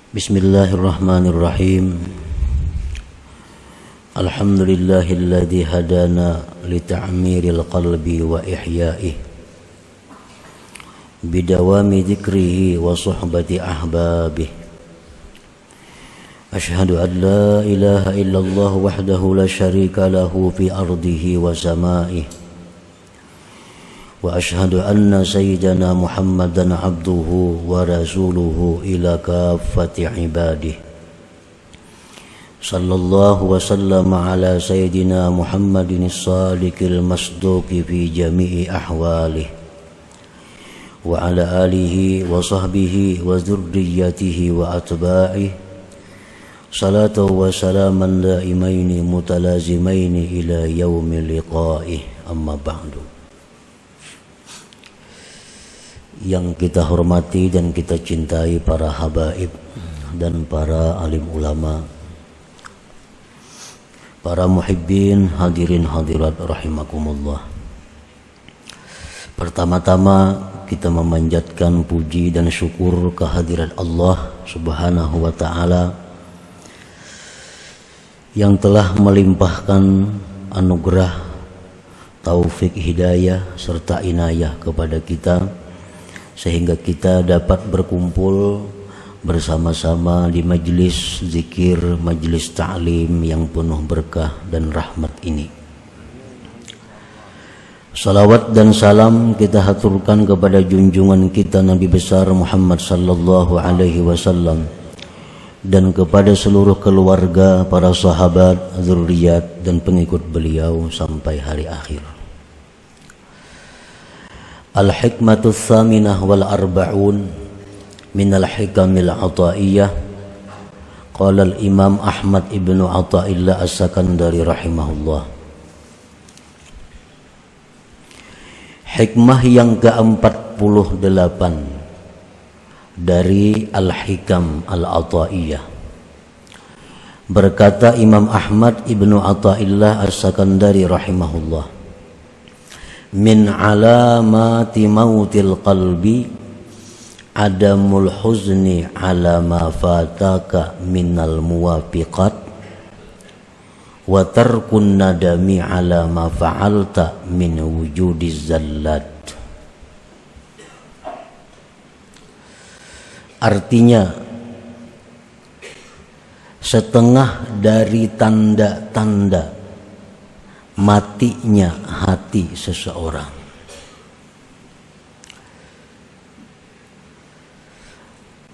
Bismillahirrahmanirrahim. Alhamdulillahilladzi hadana li ta'miril qalbi wa ihya'ihi bidawami dzikrihi wa suhbati ahbabihi. Ashhadu an la ilaha illallah wahdahu la syarika lahu fi ardihi wa sama'ihi. Wa ashhadu anna sayyidana Muhammadan abduhu wa rasuluhu ila kaffati ibadihi. Sallallahu wa sallama ala sayyidina Muhammadin as-sadiqil masduqi fi jami'i ahwalihi wa ala alihi wa sahbihi wa dzurriyyatihi wa atba'ihi. Salatu wa salaman daimaini mutalazimaini ila yaumi liqa'ihi. Amma ba'du. Yang kita hormati dan kita cintai para habaib dan para alim ulama, para muhibbin, hadirin hadirat rahimakumullah. Pertama-tama kita memanjatkan puji dan syukur kehadirat Allah Subhanahu wa ta'ala yang telah melimpahkan anugerah, taufik, hidayah serta inayah kepada kita sehingga kita dapat berkumpul bersama-sama di majlis zikir, majlis ta'lim yang penuh berkah dan rahmat ini. Salawat dan salam kita haturkan kepada junjungan kita Nabi besar Muhammad sallallahu alaihi wasallam dan kepada seluruh keluarga, para sahabat, zurriyat dan pengikut beliau sampai hari akhir. Al-hikmatu tsaminah wal arba'un minal hikamil ataiyah. Qala al-imam Ahmad ibnu Athaillah as-Sakandari rahimahullah. Hikmah yang ke-48 dari Al-Hikam Al-Ataiyah. Berkata Imam Ahmad ibnu Athaillah as-Sakandari rahimahullah, min alamati mautil qalbi adamul huzni ala ma fataka minal muwafiqat wa tarkun nadami ala ma fa'alta min wujudiz zallat. Artinya, setengah dari tanda-tanda matinya hati seseorang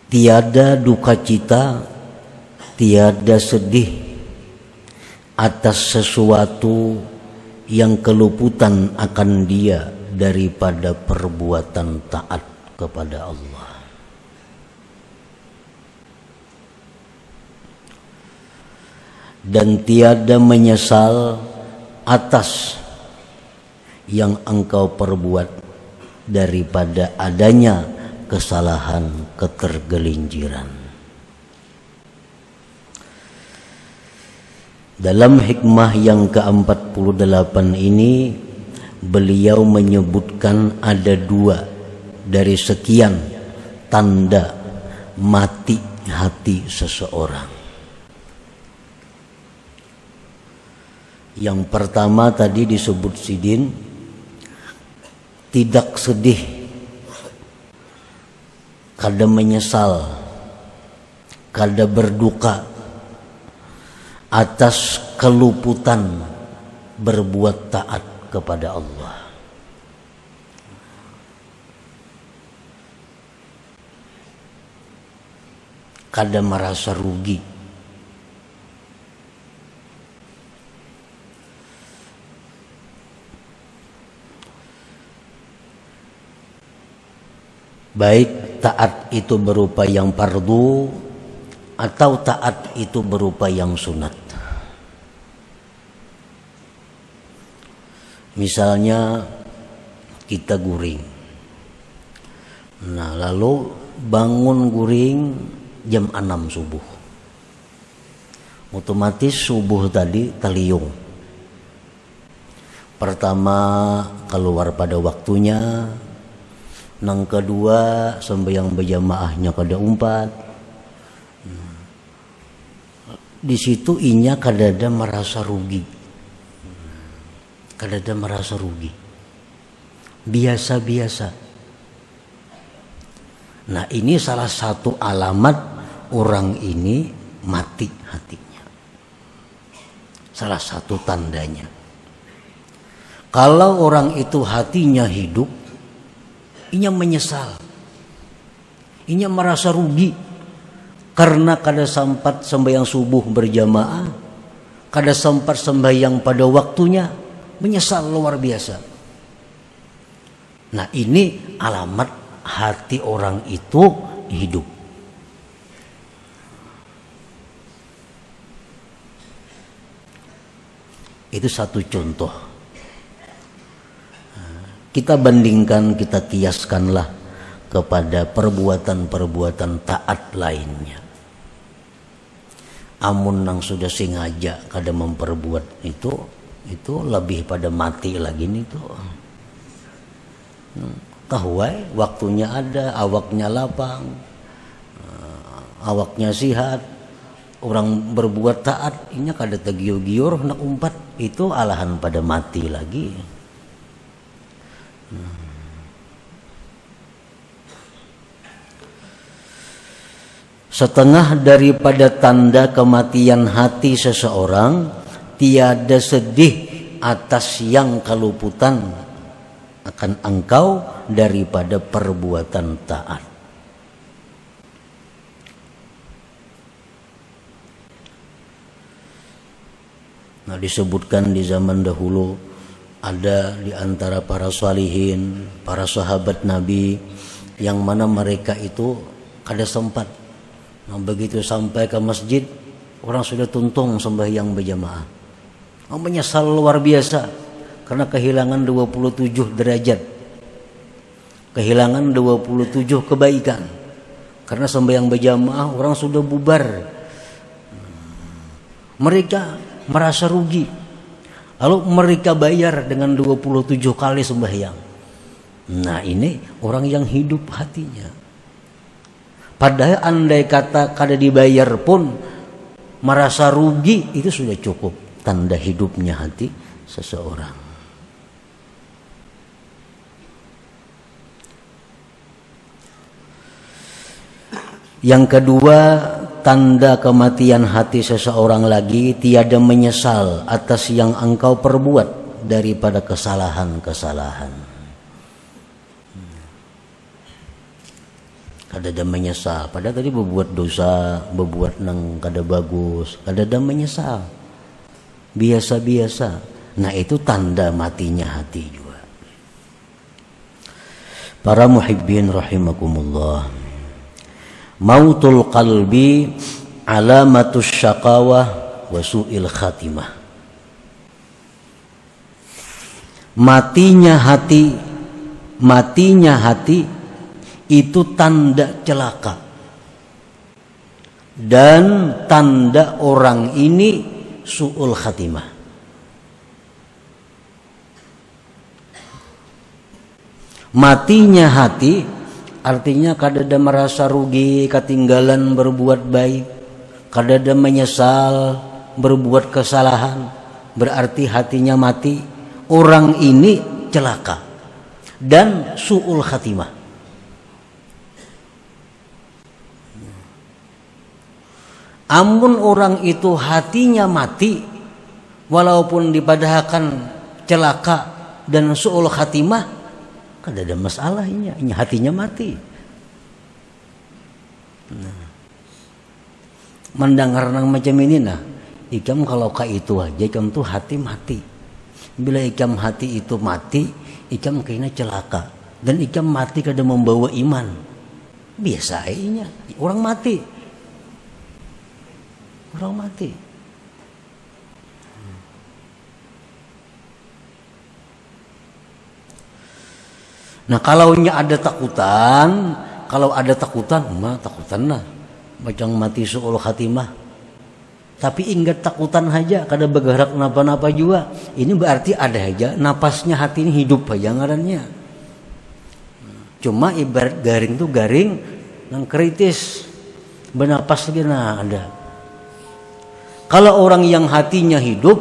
tiada duka cita, tiada sedih atas sesuatu yang keluputan akan dia daripada perbuatan taat kepada Allah. Dan tiada menyesal atas yang engkau perbuat daripada adanya kesalahan, ketergelinciran. Dalam hikmah yang ke-48 ini beliau menyebutkan ada 2 dari sekian tanda mati hati seseorang. Yang pertama tadi disebut sidin, tidak sedih, kada menyesal, kada berduka atas keluputan berbuat taat kepada Allah. Kada merasa rugi. Baik taat itu berupa yang fardu atau taat itu berupa yang sunat. Misalnya kita guring. Nah, lalu bangun guring jam 6 subuh. Otomatis subuh tadi taliung. Pertama keluar pada waktunya, nang kedua sembahyang berjamaahnya kada umpat, di situ inya kadada merasa rugi. Kadada merasa rugi. Biasa-biasa. Nah, ini salah satu alamat orang ini mati hatinya. Salah satu tandanya. Kalau orang itu hatinya hidup, inya menyesal. Inya merasa rugi karena kada sempat sembahyang subuh berjamaah, kada sempat sembahyang pada waktunya, menyesal luar biasa. Nah, ini alamat hati orang itu hidup. Itu satu contoh. Kita bandingkan, kita kiaskanlah kepada perbuatan-perbuatan taat lainnya. Amun nang sudah sengaja kada memperbuat itu lebih pada mati lagi nih tuh. Tahuai waktunya ada, awaknya lapang, awaknya sihat, orang berbuat taat, inya kada tegiur-giur nak umpat, itu alahan pada mati lagi. Setengah daripada tanda kematian hati seseorang, tiada sedih atas yang keluputan akan engkau daripada perbuatan taat. Nah, disebutkan di zaman dahulu ada di antara para salihin, para sahabat Nabi yang mana mereka itu kada sempat. Nah, begitu sampai ke masjid, orang sudah tuntung sembahyang berjamaah. Menyesal luar biasa karena kehilangan 27 derajat. Kehilangan 27 kebaikan. Karena sembahyang berjamaah orang sudah bubar. Mereka merasa rugi. Lalu mereka bayar dengan 27 kali sembahyang. Nah, ini orang yang hidup hatinya. Padahal andai kata kada dibayar pun merasa rugi, itu sudah cukup tanda hidupnya hati seseorang. Yang kedua, tanda kematian hati seseorang lagi, tiada menyesal atas yang engkau perbuat daripada kesalahan-kesalahan. Kada ada menyesal, padahal tadi berbuat dosa, berbuat nang kada bagus, kada ada menyesal, biasa-biasa. Nah, itu tanda matinya hati juga. Para muhibbin rahimakumullah, mautul qalbi alamatus syaqawah wa su'il khatimah. Matinya hati itu tanda celaka dan tanda orang ini su'ul khatimah. Matinya hati artinya kadada merasa rugi ketinggalan berbuat baik, kadada menyesal berbuat kesalahan, berarti hatinya mati. Orang ini celaka dan su'ul khatimah. Amun orang itu hatinya mati, walaupun dipadahkan celaka dan su'ul khatimah, kada ada masalahnya, hatinya mati. Nah, mendengar nang macam ini, nah, ikam kalau ka itu aja, ikam tuh hati mati. Bila ikam hati itu mati, ikam kena celaka, dan ikam mati kada membawa iman. Biasa aja, orang mati. Orang mati. Nah, kalau ada takutan, mah takutan lah. Macam mati su'ul khatimah. Tapi ingat takutan aja, kada bergerak napa-napa juga. Ini berarti ada aja napasnya hati ini hidup aja ngarannya. Cuma ibarat garing tuh garing yang kritis. Bernapas lagi nah ada. Kalau orang yang hatinya hidup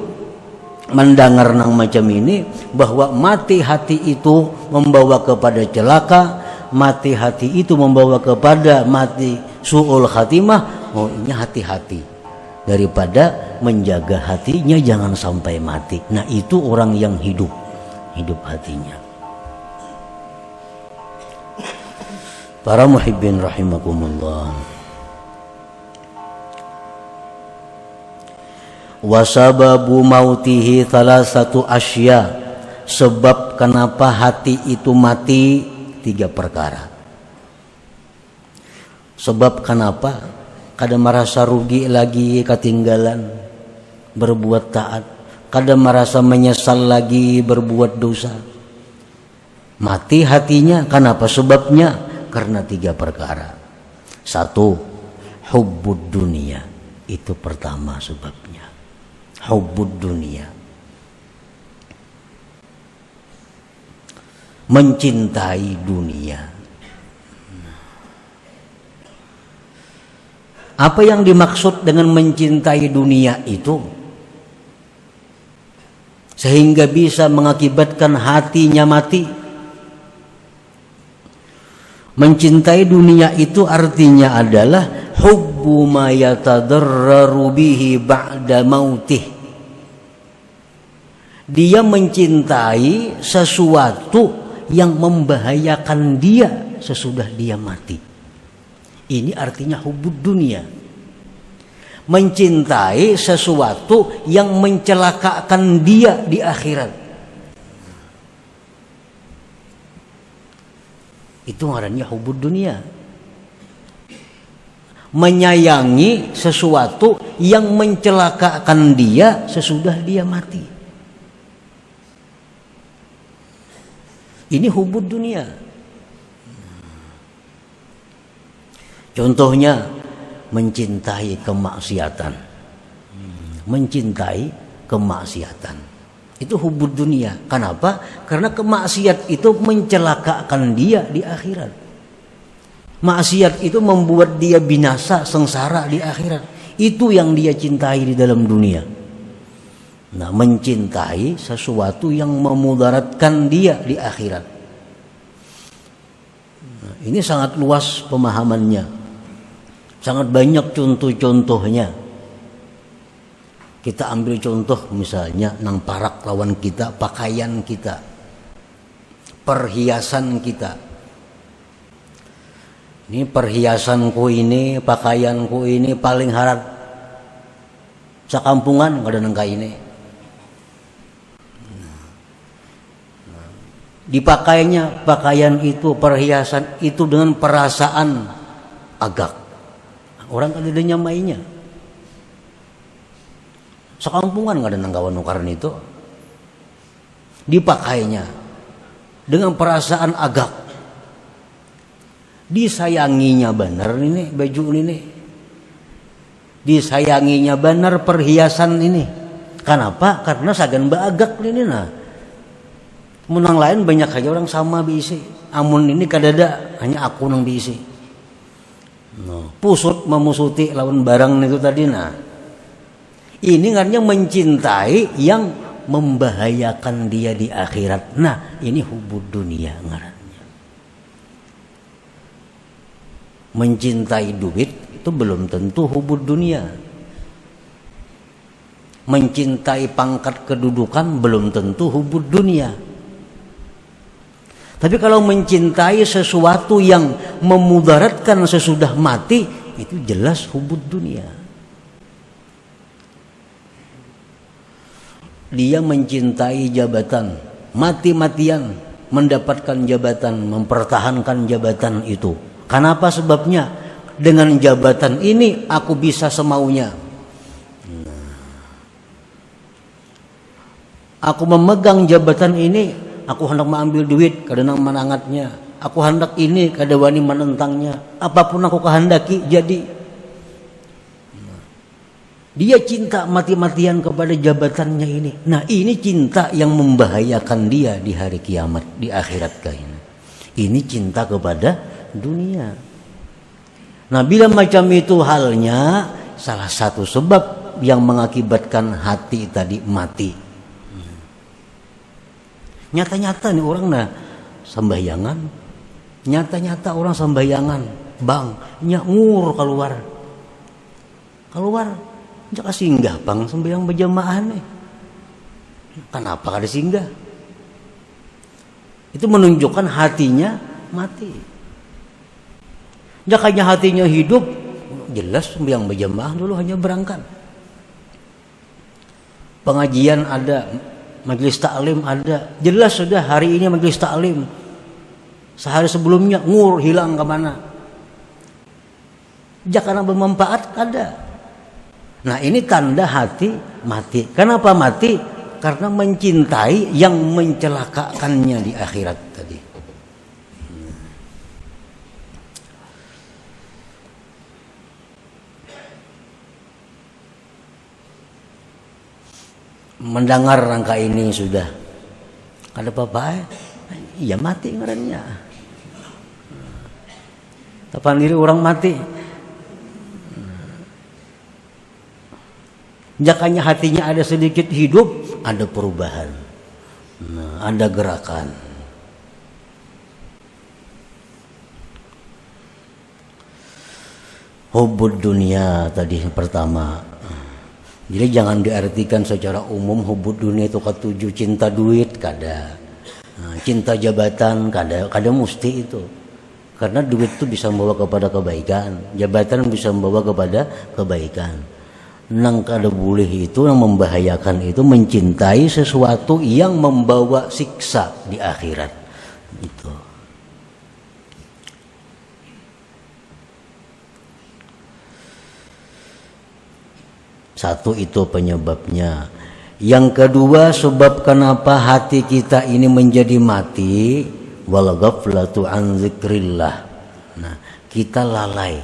mendengar nang macam ini, bahwa mati hati itu membawa kepada celaka, mati hati itu membawa kepada mati su'ul khatimah, oh ini hati-hati daripada menjaga hatinya jangan sampai mati. Nah itu orang yang hidup hatinya. Para muhibbin rahimakumullah. Wasababu mautihi thalathatu asya, sebab kenapa hati itu mati 3 perkara. Sebab kenapa kada merasa rugi lagi ketinggalan berbuat taat, kada merasa menyesal lagi berbuat dosa. Mati hatinya, kenapa sebabnya? Karena 3 perkara. 1, hubbud dunia, itu pertama sebabnya. Hubbud dunia, mencintai dunia. Apa yang dimaksud dengan mencintai dunia itu? Sehingga bisa mengakibatkan hatinya mati. Mencintai dunia itu artinya adalah hubbu ma yatadarraru bihi ba'da mautih. Dia mencintai sesuatu yang membahayakan dia sesudah dia mati. Ini artinya hubbud dunia. Mencintai sesuatu yang mencelakakan dia di akhirat. Itu ngarannya hubbud dunia. Menyayangi sesuatu yang mencelakakan dia sesudah dia mati. Ini hubbud dunia. Contohnya mencintai kemaksiatan. Mencintai kemaksiatan. Itu hubbud dunia. Kenapa? Karena kemaksiat itu mencelakakan dia di akhirat. Maksiat itu membuat dia binasa, sengsara di akhirat. Itu yang dia cintai di dalam dunia. Nah, mencintai sesuatu yang memudaratkan dia di akhirat. Nah, ini sangat luas pemahamannya. Sangat banyak contoh-contohnya. Kita ambil contoh misalnya nang parak lawan kita, pakaian kita, perhiasan kita. Ini perhiasanku ini, pakaianku ini paling harap sakampungan nggak ada nangka ini. Dipakainya pakaian itu, perhiasan itu dengan perasaan agak. Orang kan ada nyamainya. Sekampungan nggak ada nanggawan nukaran itu. Dipakainya dengan perasaan agak. Disayanginya benar ini baju ini. Disayanginya benar perhiasan ini. Kenapa? Karena sagan baagak ini nah. Menang lain banyak aja orang sama diisi. Amun ini kadada hanya aku nang diisi. No. Pusut memusuti lawan barang itu tadi nah. Ini artinya mencintai yang membahayakan dia di akhirat. Nah, ini hubbud dunia ngarannya. Mencintai duit itu belum tentu hubbud dunia. Mencintai pangkat kedudukan belum tentu hubbud dunia. Tapi kalau mencintai sesuatu yang memudaratkan sesudah mati, itu jelas hubbud dunia. Dia mencintai jabatan, mati-matian mendapatkan jabatan, mempertahankan jabatan itu. Kenapa sebabnya? Dengan jabatan ini aku bisa semaunya. Aku memegang jabatan ini, aku hendak mengambil duit, kadang menangatnya. Aku hendak ini, kada wani menentangnya. Apapun aku kehendaki jadi. Dia cinta mati-matian kepada jabatannya ini. Nah, ini cinta yang membahayakan dia di hari kiamat, di akhirat kain. Ini cinta kepada dunia. Nah, bila macam itu halnya, salah satu sebab yang mengakibatkan hati tadi mati. Nyata-nyata nih orang sembahyangan, nyata-nyata orang sembahyangan, bang, ngur keluar, jaka singgah bang sembahyang berjamaah nih. Kenapa kada singgah? Itu menunjukkan hatinya mati. Jakanya hatinya hidup, jelas sembahyang berjamaah dulu hanya berangkat. Pengajian ada, majelis taklim ada, jelas sudah hari ini majelis taklim. Sehari sebelumnya ngur hilang kemana? Jakana bermanfaat ada. Nah ini tanda hati mati. Kenapa mati? Karena mencintai yang mencelakakannya di akhirat tadi. Mendengar rangka ini sudah ada apa-apa ya mati ngarannya. Tapan diri orang mati. Jakanya hatinya ada sedikit hidup, ada perubahan, ada gerakan. Hubbud dunia tadi pertama. Jadi jangan diartikan secara umum hubbud dunia itu ketujuh cinta duit, kada. Cinta jabatan, kada mesti itu. Karena duit itu bisa membawa kepada kebaikan, jabatan bisa membawa kepada kebaikan. Nang kada boleh itu, yang membahayakan itu mencintai sesuatu yang membawa siksa di akhirat. Itu. Satu itu penyebabnya. Yang kedua sebab kenapa hati kita ini menjadi mati, wal ghaflatu an dzikrillah. Nah, kita lalai.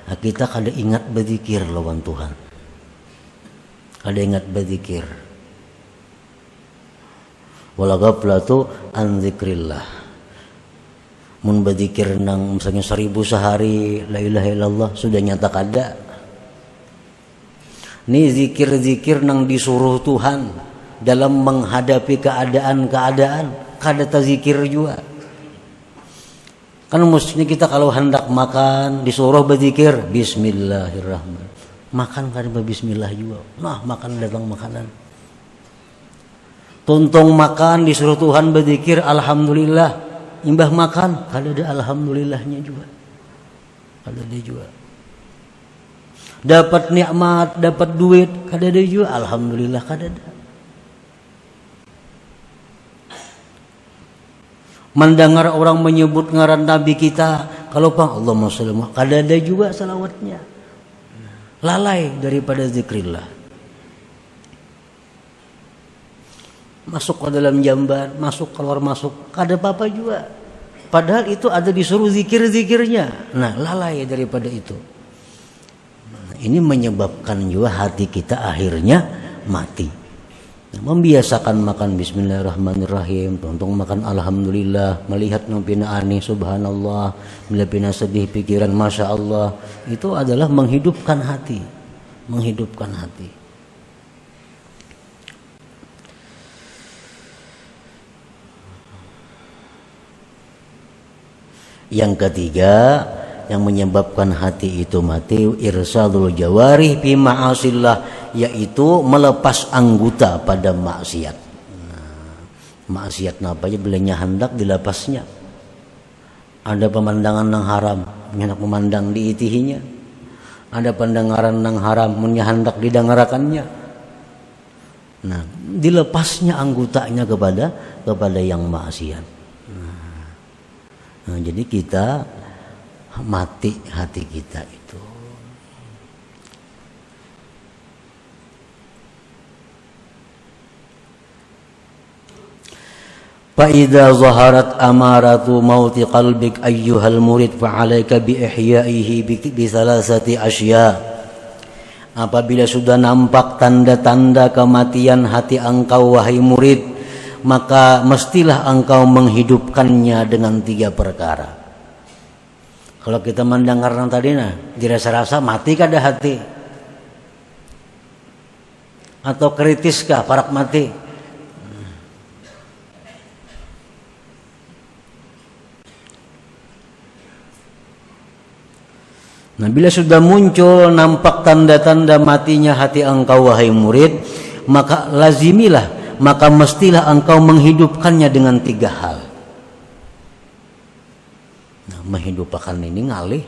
Kita kada ingat berzikir lawan Tuhan. Kada ingat berzikir. Wal ghaflatu an dzikrillah. Mun berzikir nang misalnya 1000 sehari, la ilaha illallah sudah nyata kada. Ini zikir-zikir nang disuruh Tuhan dalam menghadapi keadaan-keadaan, kada tazikir juga. Kan mestinya kita kalau hendak makan disuruh berzikir bismillahirrahmanirrahim. Makan kada bismillah juga. Nah, makan datang makanan. Tuntung makan disuruh Tuhan berzikir alhamdulillah. Imbah makan kada ada alhamdulillahnya juga. Kada ada juga. Dapat nikmat, dapat duit, kada ada juga alhamdulillah kada ada. Mendengar orang menyebut ngaran Nabi kita, kalau pang Allahumma sholli kada ada juga salawatnya. Lalai daripada zikrillah. Masuk ke dalam jamban, masuk keluar masuk, kada apa-apa juga. Padahal itu ada disuruh zikir-zikirnya. Nah, lalai daripada itu. Ini menyebabkan juga hati kita akhirnya mati. Nah, membiasakan makan bismillahirrahmanirrahim, tuntung makan alhamdulillah, melihat nampina ani subhanallah, melihat sedih pikiran masya Allah, itu adalah menghidupkan hati, menghidupkan hati. Yang ketiga yang menyebabkan hati itu mati, irsadul jawarih fi ma'asillah, yaitu melepas anggota pada maksiat. Maksiat napa aja belanya hendak dilepasnya. Ada pemandangan nang haram, hendak memandang diitihinya. Ada pendengaran nang haram, hendak didengarakannya. Nah, dilepasnya anggotanya kepada yang maksiat. Nah, jadi kita mati hati kita itu. Fa idza zaharat amaratu mauti qalbik ayyuhal murid fa 'alaika bi ihya'ihi bi salasati asya. Apabila sudah nampak tanda-tanda kematian hati engkau wahai murid, maka mestilah engkau menghidupkannya dengan 3 perkara. Kalau kita mendengar yang tadi dirasa-rasa mati kada hati. atau kritis kah parak mati? Nah, bila sudah muncul nampak tanda-tanda matinya hati engkau wahai murid, maka lazimilah, maka mestilah engkau menghidupkannya dengan 3 hal. Nah, menghidupkan ini ngalih,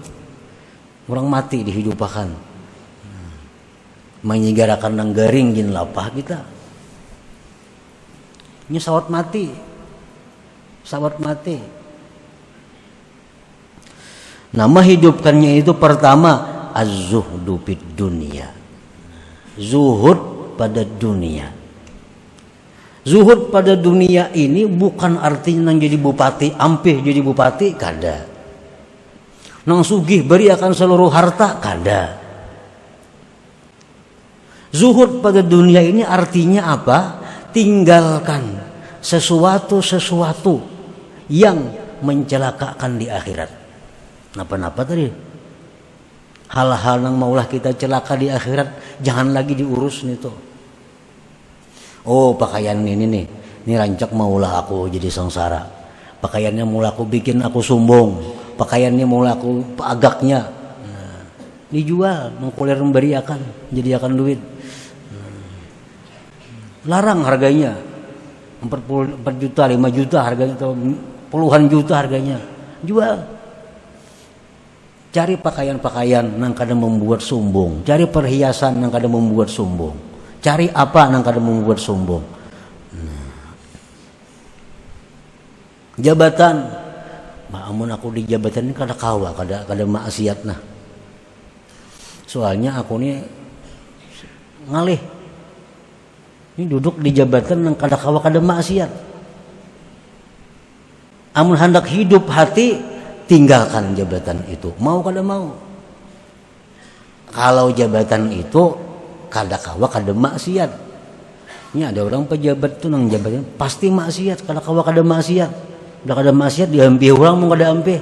orang mati dihidupkan. Menyigarakan nang garing jin lapah kita. Ini sawat mati. Nah, menghidupkannya itu pertama az-zuhdu fid dunya. Zuhud pada dunia. Zuhud pada dunia ini bukan artinya nang jadi bupati, ampih jadi bupati, kada. Nang sugih beri akan seluruh harta, kada. Zuhud pada dunia ini artinya apa? Tinggalkan sesuatu yang mencelakakan di akhirat. Napa-napa tadi? Hal-hal yang maulah kita celaka di akhirat, jangan lagi diurus nih tuh. Oh, pakaian ini nih, ini rancak maulah aku jadi sengsara. Pakaiannya maulah aku bikin aku sombong. Pakaiannya maulah aku agaknya. Nah, dijual, mengkulir memberi akan, jadi akan duit. Larang harganya, 4 juta, 5 juta harganya, atau puluhan juta harganya. Jual. Cari pakaian-pakaian nang kada membuat sombong. Cari perhiasan nang kada membuat sombong. Cari apa nang kada membuat sombong. Jabatan. Amun aku di jabatan ini kada kawa, kada maksiat nah. Soalnya aku ini ngalih. Ini duduk di jabatan nang kada kawa kada maksiat. Amun hendak hidup hati, tinggalkan jabatan itu, mau kada mau. Kalau jabatan itu kada kawa kada maksiat. Ini ada orang pejabat tuh nang jabatan pasti maksiat, kada kawa kada maksiat. Udah kada maksiat diampi orang mau kada ampi.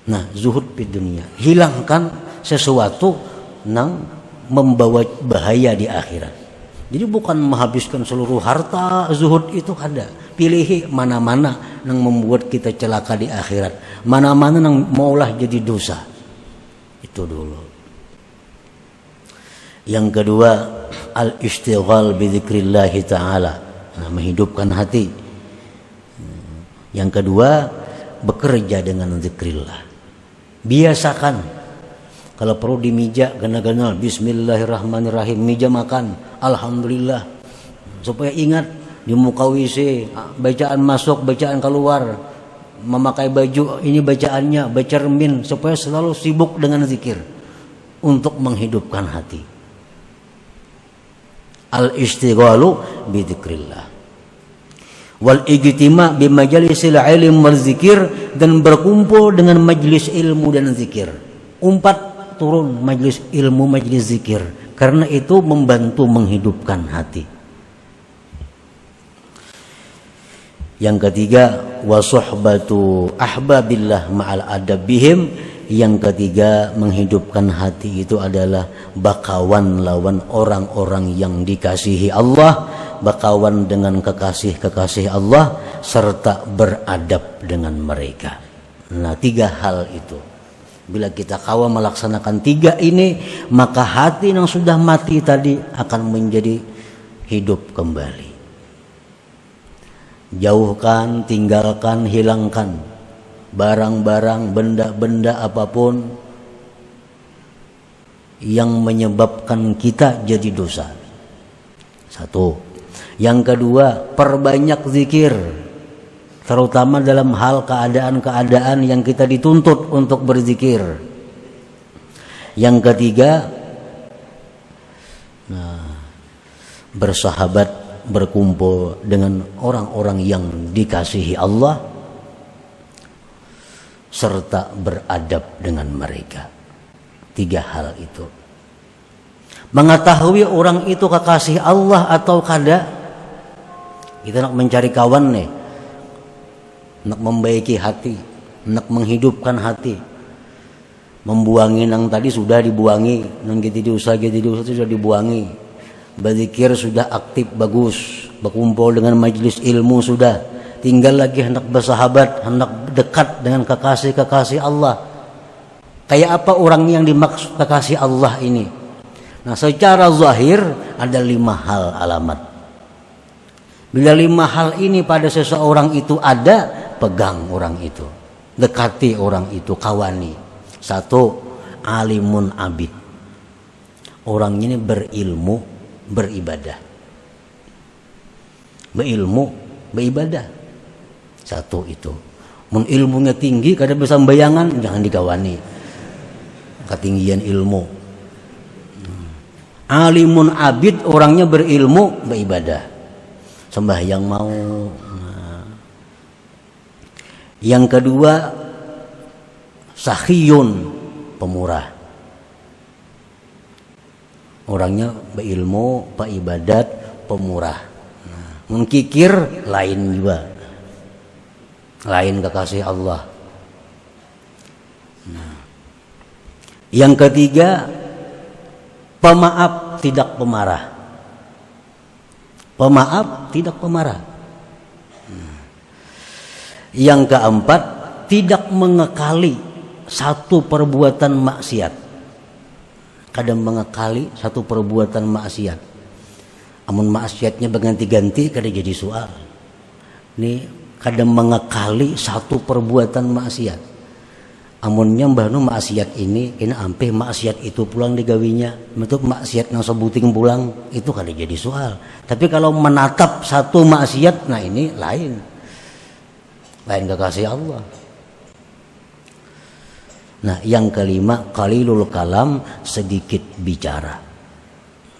Nah, zuhud di dunia, hilangkan sesuatu nang membawa bahaya di akhirat. Jadi bukan menghabiskan seluruh harta, zuhud itu kada. Pilih mana-mana yang membuat kita celaka di akhirat, mana-mana yang maulah jadi dosa. Itu dulu. Yang kedua, al-istighal bi dzikrillah taala. Nah, menghidupkan hati. Yang kedua, bekerja dengan zikrillah. Biasakan. Kalau perlu di meja gana-gana bismillahirrahmanirrahim, meja makan alhamdulillah, supaya ingat di muka WC bacaan masuk bacaan keluar, memakai baju ini bacaannya, baca remin, supaya selalu sibuk dengan zikir untuk menghidupkan hati. Al-istighalu bi dzikrillah wal ijtima' bi majalisil ilm wal zikir, dan berkumpul dengan majlis ilmu dan zikir. 4 turun majlis ilmu, majlis zikir, karena itu membantu menghidupkan hati. Yang ketiga, wasuhbatu ahbabillah ma'al adabihim. Yang ketiga, menghidupkan hati itu adalah bakawan lawan orang-orang yang dikasihi Allah, bakawan dengan kekasih-kekasih Allah, serta beradab dengan mereka. Nah, 3 hal itu. Bila kita kawa melaksanakan 3 ini, maka hati yang sudah mati tadi akan menjadi hidup kembali. Jauhkan, tinggalkan, hilangkan barang-barang, benda-benda apapun yang menyebabkan kita jadi dosa. 1. Yang kedua, perbanyak zikir, terutama dalam hal keadaan-keadaan yang kita dituntut untuk berzikir. Yang ketiga, bersahabat, berkumpul dengan orang-orang yang dikasihi Allah, serta beradab dengan mereka. 3 hal itu. Mengetahui orang itu kekasih Allah atau kada. Kita nak mencari kawan nih, nak membaiki hati, nak menghidupkan hati. Membuangi nang tadi sudah dibuangi, nang gitu diusah sudah dibuangi. Berzikir sudah aktif bagus, berkumpul dengan majelis ilmu sudah. Tinggal lagi hendak bersahabat, hendak dekat dengan kekasih-kekasih Allah. Kayak apa orang yang dimaksud kekasih Allah ini? Nah, secara zahir ada 5 hal alamat. Bila 5 hal ini pada seseorang itu ada, pegang orang itu, dekati orang itu, kawani. 1, alimun abid. Orang ini berilmu, beribadah. Berilmu, beribadah. 1 itu. Mun ilmunya tinggi, kada bisa bayangan, jangan dikawani. Ketinggian ilmu. Alimun abid, orangnya berilmu, beribadah. Sembahyang mau. Nah. Yang kedua, sakhiyun, pemurah. Orangnya berilmu, beribadat, pemurah. Nah, mengkikir lain juga. Lain kekasih Allah. Nah. Yang ketiga, pemaaf, tidak pemarah. Pemaaf, tidak pemarah. Nah. Yang keempat, tidak mengekali satu perbuatan maksiat. Kadang mengekali satu perbuatan maksiat. Amun maksiatnya berganti-ganti kada jadi soal. Ini kadang mengekali satu perbuatan maksiat. Amunnya mbahnu maksiat ini kena ampih maksiat itu pulang digawinya. Bentuk maksiat yang sebuting pulang itu kada jadi soal. Tapi kalau menatap satu maksiat, nah ini lain. Lain kekasih Allah. Nah, yang kelima, qalilul kalam, sedikit bicara.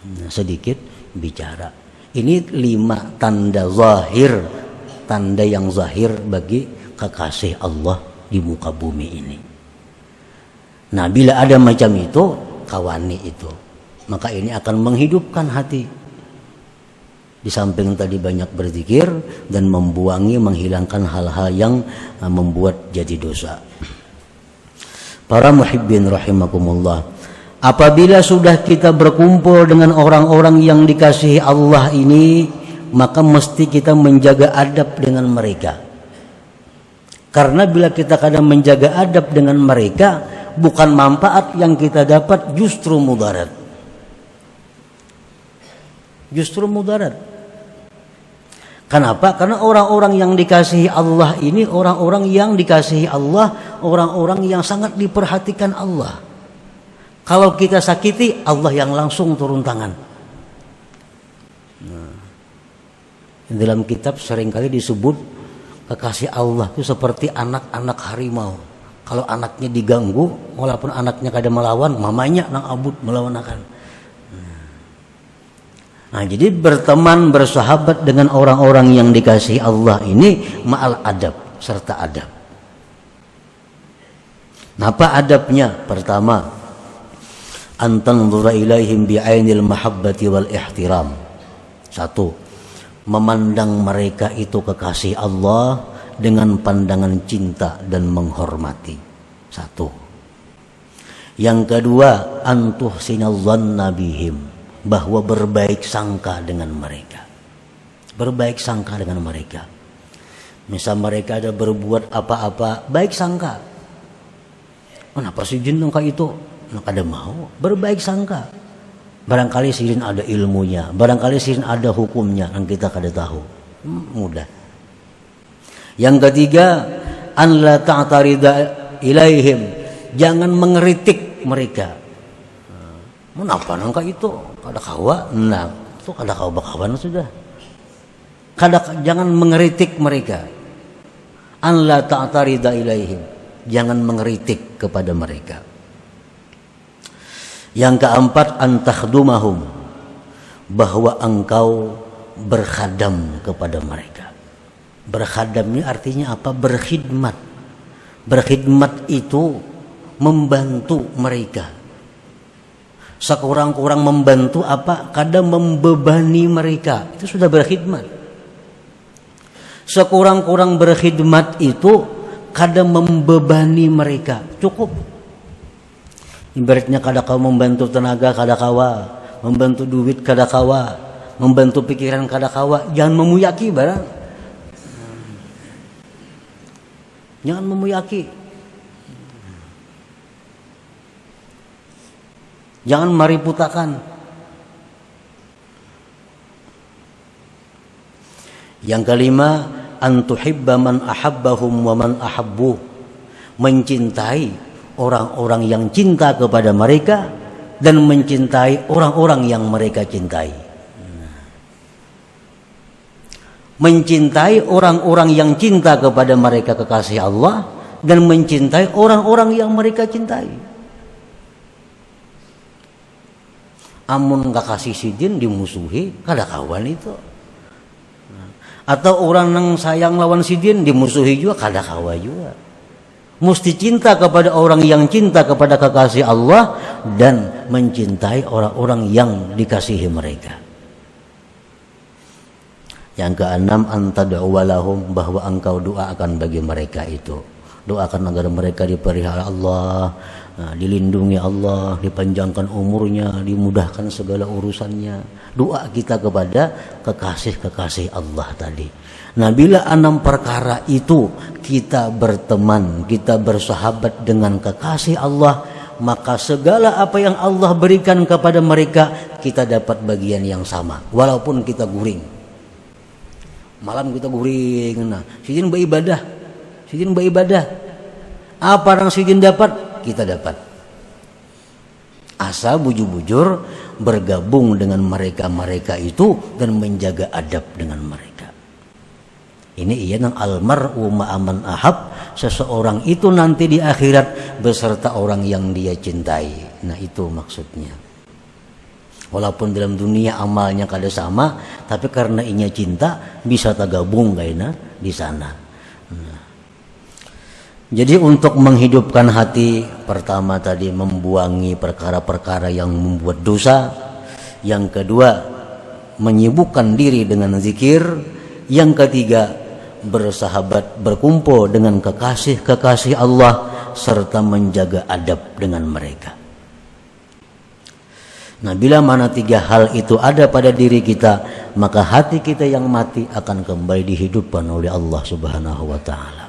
Nah, sedikit bicara. Ini 5 tanda zahir, tanda yang zahir bagi kekasih Allah di muka bumi ini. Nah, bila ada macam itu, kawani itu, maka ini akan menghidupkan hati. Di samping tadi banyak berzikir dan membuangi, menghilangkan hal-hal yang membuat jadi dosa. Para muhibbin rahimakumullah, apabila sudah kita berkumpul dengan orang-orang yang dikasihi Allah ini, maka mesti kita menjaga adab dengan mereka. Karena bila kita kadang menjaga adab dengan mereka, bukan manfaat yang kita dapat, justru mudarat. Justru mudarat. Kenapa? Karena orang-orang yang dikasihi Allah ini orang-orang yang dikasihi Allah, orang-orang yang sangat diperhatikan Allah. Kalau kita sakiti, Allah yang langsung turun tangan. Nah, dalam kitab seringkali disebut kekasih Allah itu seperti anak-anak harimau. Kalau anaknya diganggu, walaupun anaknya kada melawan, mamanya nang abut melawan akan. Nah, jadi berteman, bersahabat dengan orang-orang yang dikasihi Allah ini ma'al adab, serta adab. Nah, apa adabnya? Pertama, antanzura ilaihim bi'ainil mahabbati wal ihtiram. 1, memandang mereka itu kekasih Allah dengan pandangan cinta dan menghormati. 1. Yang kedua, antuhsinal dhanna bihim, bahwa berbaik sangka dengan mereka. Berbaik sangka dengan mereka. Misal mereka ada berbuat apa-apa, baik sangka. Kenapa si jin nangka itu? Nak ada mau berbaik sangka. Barangkali si jin ada ilmunya, barangkali si jin ada hukumnya yang kita kada tahu. Mudah. Yang ketiga, an la ta'tarida ilaihim, jangan mengeritik mereka. Kenapa nangka itu? Kada kawa, nah itu kada kawa bakawan sudah. Jangan mengeritik mereka. An la ta'tarida ilaihim, jangan mengeritik kepada mereka. Yang keempat, an takhdumahum, bahwa engkau berkhadam kepada mereka. Berkhadam ini artinya apa? Berkhidmat. Berkhidmat itu membantu mereka. Sekurang-kurang membantu apa? Kadang membebani mereka. Itu sudah berkhidmat. Sekurang-kurang berkhidmat itu kadang membebani mereka. Cukup. Ibaratnya kada kau membantu tenaga, kada kawa, membantu duit kada kawa, membantu pikiran kada kawa. Jangan memuyaki barang. Jangan memuyaki. Jangan mariputakan. Yang kelima, antuhibba man ahabbahum wa man ahabbu. Mencintai orang-orang yang cinta kepada mereka dan mencintai orang-orang yang mereka cintai. Mencintai orang-orang yang cinta kepada mereka kekasih Allah dan mencintai orang-orang yang mereka cintai. Amun gak kasih sidin dimusuhi, kada kawan itu. Atau orang yang sayang lawan sidin dimusuhi juga, kada kawa juga. Mesti cinta kepada orang yang cinta kepada kekasih Allah dan mencintai orang-orang yang dikasihi mereka. Yang keenam, antad'u lahum, bahwa engkau doakan bagi mereka itu. Doakan agar mereka dipelihara Allah, dilindungi Allah, dipanjangkan umurnya, dimudahkan segala urusannya. Doa kita kepada kekasih-kekasih Allah tadi. Nah, bila 6 perkara itu kita berteman, kita bersahabat dengan kekasih Allah, maka segala apa yang Allah berikan kepada mereka, kita dapat bagian yang sama. Walaupun kita guring. Malam kita guring, nah, sidin beribadah. Apa yang sidin dapat, kita dapat. Asal bujur-bujur bergabung dengan mereka-mereka itu dan menjaga adab dengan mereka. Ini ia nang almar'u ma'aman ahab, seseorang itu nanti di akhirat beserta orang yang dia cintai. Nah, itu maksudnya. Walaupun dalam dunia amalnya kada sama, tapi karena inya cinta bisa tergabung kayaknya di sana. Nah. Jadi untuk menghidupkan hati, pertama tadi membuangi perkara-perkara yang membuat dosa. Yang kedua, menyibukkan diri dengan zikir. Yang ketiga, bersahabat, berkumpul dengan kekasih-kekasih Allah serta menjaga adab dengan mereka. Nah, bila mana 3 hal itu ada pada diri kita, maka hati kita yang mati akan kembali dihidupkan oleh Allah Subhanahu wa taala.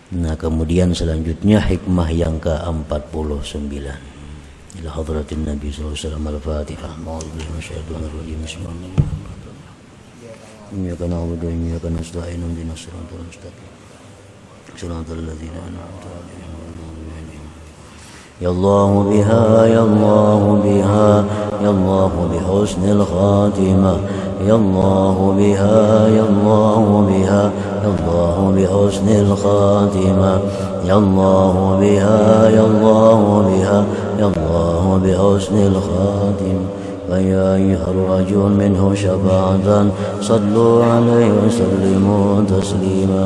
Nah, kemudian selanjutnya hikmah yang ke-49. Ila hadratin Nabi sallallahu alaihi wasallam al-Fatihah. A'udzubillahi minasyaitonir rajim. Bismillahirrahmanirrahim. Iyyaka na'budu wa iyyaka nasta'in. Ihdinas siratal mustaqim. Siratal ladzina an'amta 'alaihim. Ya Allah biha, ya Allah biha, ya Allah bihusnil khatimah. Ya Allah biha, ya Allah biha, ya Allah bihusnil khatimah. Ya Allah biha, ya Allah biha, ya Allah bihusnil khatimah. فيا أيها الرجل منه شفاعة صلوا عليه وسلموا تسليما.